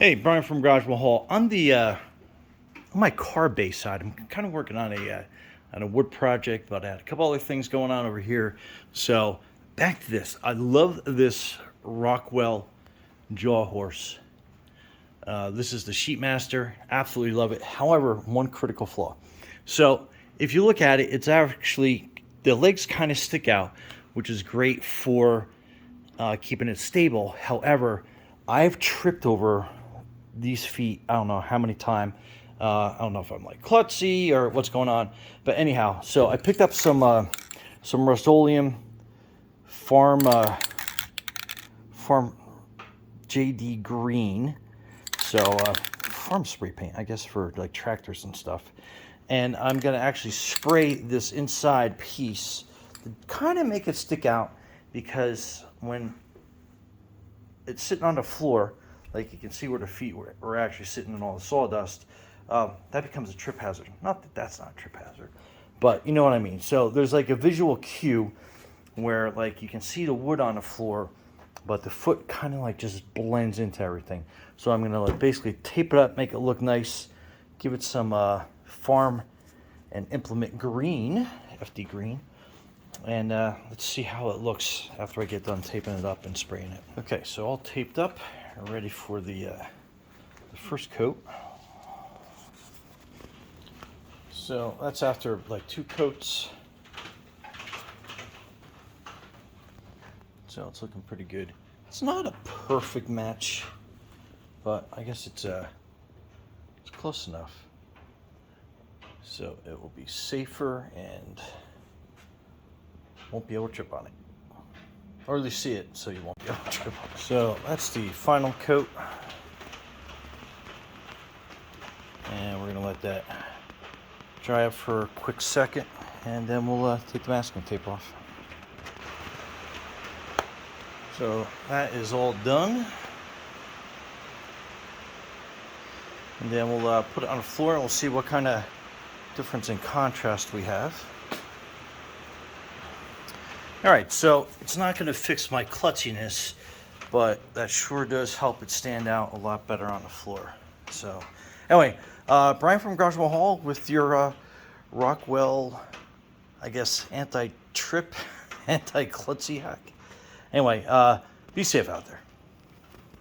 Hey, Brian from RockWell JawHorse. On my car base side, I'm kind of working on a wood project, but I had a couple other things going on over here. So back to this. I love this RockWell JawHorse. This is the SheetMaster. Absolutely love it. However, one critical flaw. So if you look at it, it's actually the legs kind of stick out, which is great for keeping it stable. However, I've tripped over these feet I don't know how many times. I don't know if I'm like klutzy or what's going on, but anyhow, so I picked up some Rust-Oleum farm JD green, so farm spray paint, I guess, for like tractors and stuff. And I'm gonna actually spray this inside piece to kind of make it stick out, because when it's sitting on the floor, like you can see where the feet were actually sitting in all the sawdust, that becomes a trip hazard. Not that that's not a trip hazard, but you know what I mean. So there's like a visual cue where like you can see the wood on the floor, but the foot kind of like just blends into everything. So I'm gonna like basically tape it up, make it look nice, give it some farm and implement green, FD green, and let's see how it looks after I get done taping it up and spraying it. Okay, so all taped up, ready for the first coat. So that's after like 2 coats. So it's looking pretty good. It's not a perfect match, but I guess it's close enough. So it will be safer and won't be able to trip on it. Or at least see it so you won't be able to trip on it. So that's the final coat. And we're gonna let that dry up for a quick second, and then we'll take the masking tape off. So that is all done. And then we'll put it on the floor and we'll see what kind of difference in contrast we have. All right, so it's not going to fix my klutziness, but that sure does help it stand out a lot better on the floor. So anyway, Brian from RockWell JawHorse with your RockWell, I guess, anti-trip, anti-klutzy hack. Anyway, be safe out there.